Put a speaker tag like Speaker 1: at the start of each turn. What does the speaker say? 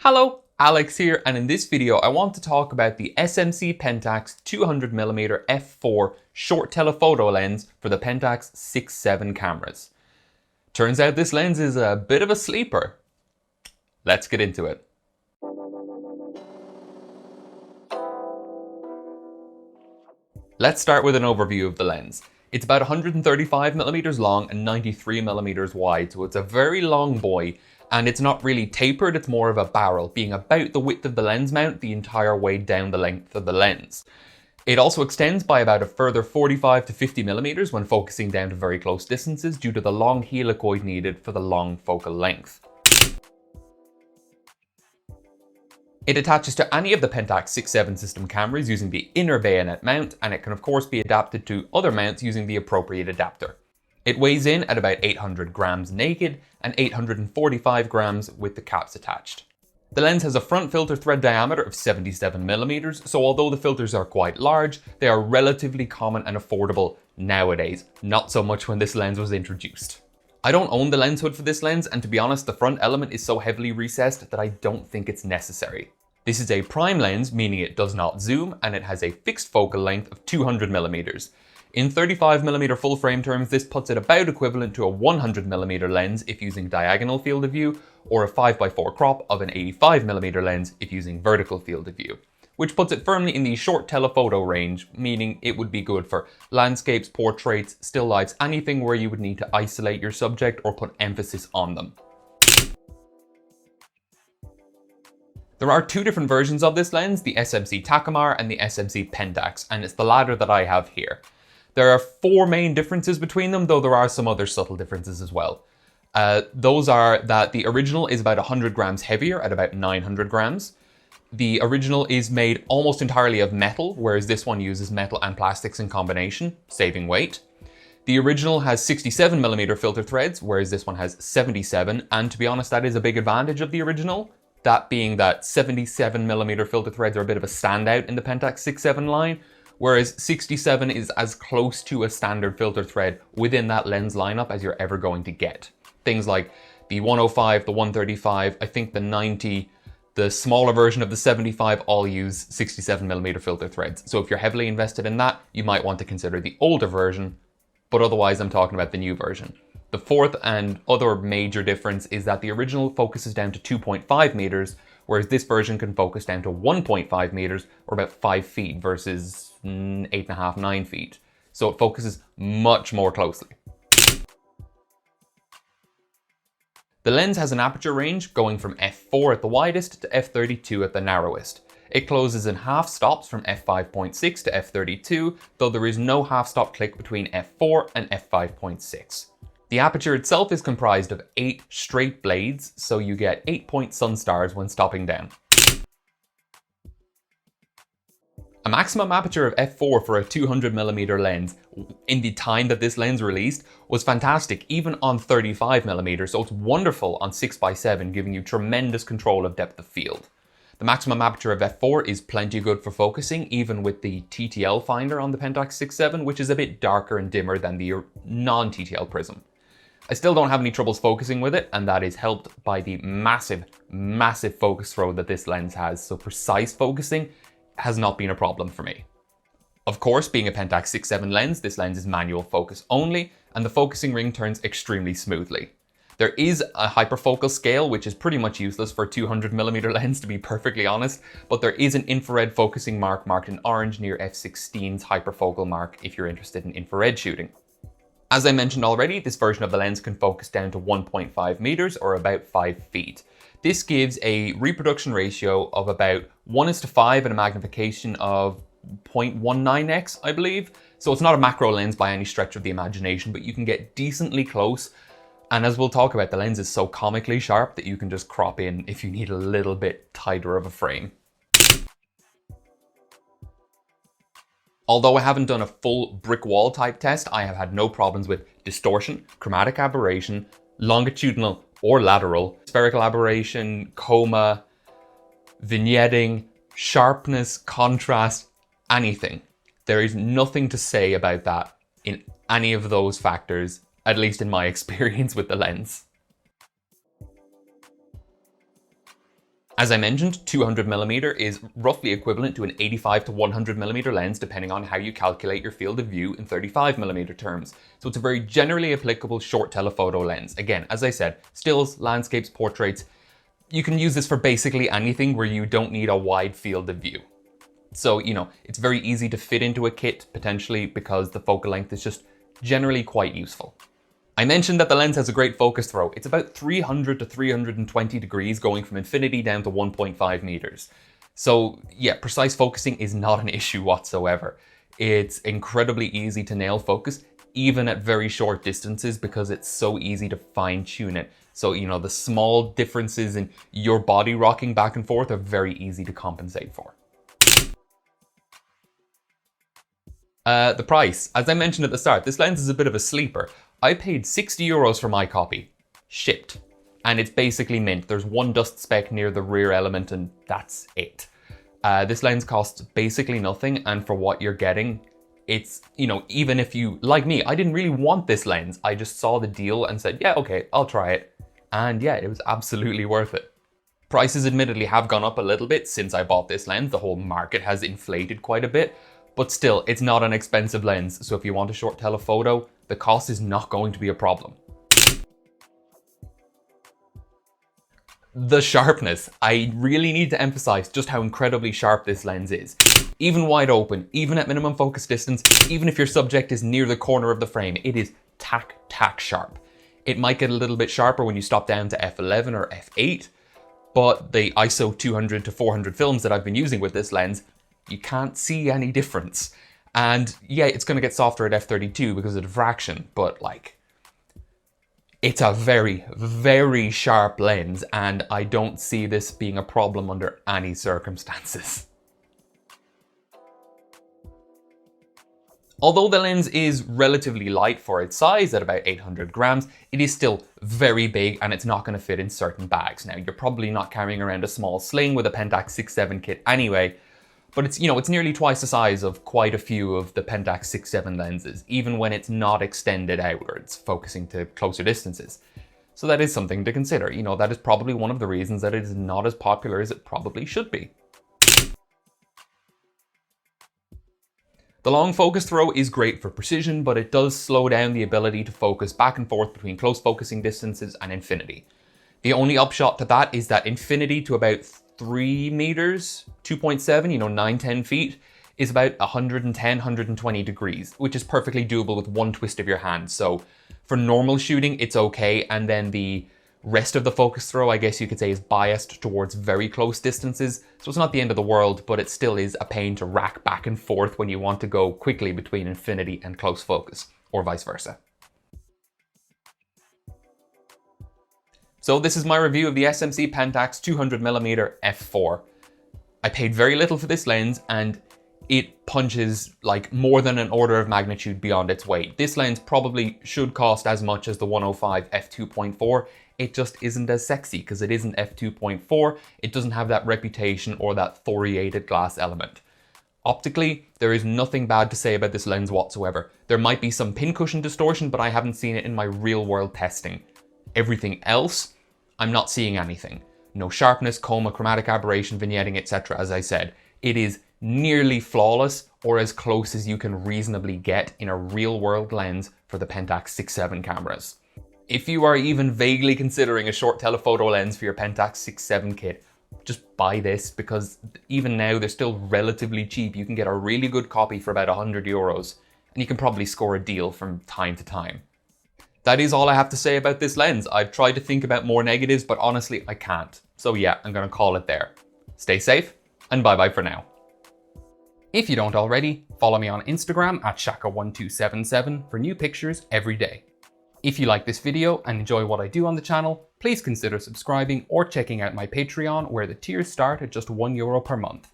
Speaker 1: Hello, Alex here, and in this video I want to talk about the SMC Pentax 200mm f4 short telephoto lens for the Pentax 6-7 cameras. Turns out this lens is a bit of a sleeper. Let's get into it. Let's start with an overview of the lens. It's about 135mm long and 93mm wide, so it's a very long boy, and it's not really tapered, it's more of a barrel, being about the width of the lens mount the entire way down the length of the lens. It also extends by about a further 45 to 50mm when focusing down to very close distances due to the long helicoid needed for the long focal length. It attaches to any of the Pentax 6-7 system cameras using the inner bayonet mount, and it can of course be adapted to other mounts using the appropriate adapter. It weighs in at about 800 grams naked and 845 grams with the caps attached. The lens has a front filter thread diameter of 77mm, so although the filters are quite large, they are relatively common and affordable nowadays, not so much when this lens was introduced. I don't own the lens hood for this lens, and to be honest, the front element is so heavily recessed that I don't think it's necessary. This is a prime lens, meaning it does not zoom, and it has a fixed focal length of 200mm. In 35mm full frame terms, this puts it about equivalent to a 100mm lens if using diagonal field of view, or a 5x4 crop of an 85mm lens if using vertical field of view, which puts it firmly in the short telephoto range, meaning it would be good for landscapes, portraits, still lifes, anything where you would need to isolate your subject or put emphasis on them. There are two different versions of this lens, the SMC Takumar and the SMC Pentax, and it's the latter that I have here. There are four main differences between them, though there are some other subtle differences as well. Those are that the original is about 100 grams heavier at about 900 grams. The original is made almost entirely of metal, whereas this one uses metal and plastics in combination, saving weight. The original has 67mm filter threads, whereas this one has 77, and to be honest, that is a big advantage of the original. That being that 77mm filter threads are a bit of a standout in the Pentax 6-7 line, whereas 67 is as close to a standard filter thread within that lens lineup as you're ever going to get. Things like the 105, the 135, I think the 90, the smaller version of the 75 all use 67mm filter threads. So if you're heavily invested in that, you might want to consider the older version, but otherwise I'm talking about the new version. The fourth and other major difference is that the original focuses down to 2.5 meters, whereas this version can focus down to 1.5 meters or about 5 feet versus 8.5, 9 feet. So it focuses much more closely. The lens has an aperture range going from f4 at the widest to f32 at the narrowest. It closes in half stops from f5.6 to f32, though there is no half stop click between f4 and f5.6. The aperture itself is comprised of 8 straight blades, so you get 8-point sun stars when stopping down. A maximum aperture of f4 for a 200mm lens in the time that this lens released was fantastic, even on 35mm, so it's wonderful on 6x7, giving you tremendous control of depth of field. The maximum aperture of f4 is plenty good for focusing, even with the TTL finder on the Pentax 6-7, which is a bit darker and dimmer than the non-TTL prism. I still don't have any troubles focusing with it, and that is helped by the massive focus throw that this lens has, so precise focusing has not been a problem for me. Of course, being a Pentax 6-7 lens, this lens is manual focus only, and the focusing ring turns extremely smoothly. There is a hyperfocal scale, which is pretty much useless for a 200mm lens, to be perfectly honest, but there is an infrared focusing mark marked in orange near f16's hyperfocal mark if you're interested in infrared shooting. As I mentioned already, this version of the lens can focus down to 1.5 meters or about 5 feet. This gives a reproduction ratio of about 1:5 and a magnification of 0.19x, I believe. So it's not a macro lens by any stretch of the imagination, but you can get decently close. And as we'll talk about, the lens is so comically sharp that you can just crop in if you need a little bit tighter of a frame. Although I haven't done a full brick wall type test, I have had no problems with distortion, chromatic aberration, longitudinal or lateral, spherical aberration, coma, vignetting, sharpness, contrast, anything. There is nothing to say about that in any of those factors, at least in my experience with the lens. As I mentioned, 200mm is roughly equivalent to an 85 to 100mm lens depending on how you calculate your field of view in 35mm terms. So it's a very generally applicable short telephoto lens. Again, as I said, stills, landscapes, portraits. You can use this for basically anything where you don't need a wide field of view. So, it's very easy to fit into a kit potentially because the focal length is just generally quite useful. I mentioned that the lens has a great focus throw. It's about 300 to 320 degrees going from infinity down to 1.5 meters. So yeah, precise focusing is not an issue whatsoever. It's incredibly easy to nail focus, even at very short distances, because it's so easy to fine tune it. So, the small differences in your body rocking back and forth are very easy to compensate for. The price, as I mentioned at the start, this lens is a bit of a sleeper. I paid €60 for my copy, shipped, and it's basically mint. There's one dust speck near the rear element and that's it. This lens costs basically nothing, and for what you're getting, it's, even if you, like me, I didn't really want this lens. I just saw the deal and said, yeah, okay, I'll try it. And yeah, it was absolutely worth it. Prices admittedly have gone up a little bit since I bought this lens. The whole market has inflated quite a bit. But still, it's not an expensive lens, so if you want a short telephoto, the cost is not going to be a problem. The sharpness. I really need to emphasize just how incredibly sharp this lens is. Even wide open, even at minimum focus distance, even if your subject is near the corner of the frame, it is tack sharp. It might get a little bit sharper when you stop down to f11 or f8, but the ISO 200 to 400 films that I've been using with this lens, you can't see any difference. And yeah, it's going to get softer at f32 because of diffraction, but it's a very, very sharp lens, and I don't see this being a problem under any circumstances. Although the lens is relatively light for its size at about 800 grams, it is still very big and it's not going to fit in certain bags. Now, you're probably not carrying around a small sling with a Pentax 6.7 kit anyway, but it's nearly twice the size of quite a few of the Pentax 6.7 lenses, even when it's not extended outwards, focusing to closer distances. So that is something to consider. That is probably one of the reasons that it is not as popular as it probably should be. The long focus throw is great for precision, but it does slow down the ability to focus back and forth between close focusing distances and infinity. The only upshot to that is that infinity to about 3 meters, 2.7, 9-10 feet, is about 110, 120 degrees, which is perfectly doable with one twist of your hand. So for normal shooting, it's okay. And then the rest of the focus throw, I guess you could say, is biased towards very close distances. So it's not the end of the world, but it still is a pain to rack back and forth when you want to go quickly between infinity and close focus, or vice versa. So this is my review of the SMC Pentax 200mm f4. I paid very little for this lens and it punches like more than an order of magnitude beyond its weight. This lens probably should cost as much as the 105 f2.4. It just isn't as sexy because it isn't f2.4. It doesn't have that reputation or that thoriated glass element. Optically, there is nothing bad to say about this lens whatsoever. There might be some pincushion distortion, but I haven't seen it in my real world testing. Everything else, I'm not seeing anything. No sharpness, coma, chromatic aberration, vignetting, etc. As I said, it is nearly flawless or as close as you can reasonably get in a real world lens for the Pentax 6.7 cameras. If you are even vaguely considering a short telephoto lens for your Pentax 6.7 kit, just buy this because even now they're still relatively cheap. You can get a really good copy for about €100 and you can probably score a deal from time to time. That is all I have to say about this lens. I've tried to think about more negatives, but honestly, I can't. So yeah, I'm gonna call it there. Stay safe, and bye-bye for now. If you don't already, follow me on Instagram at Shaka1277 for new pictures every day. If you like this video and enjoy what I do on the channel, please consider subscribing or checking out my Patreon, where the tiers start at just €1 per month.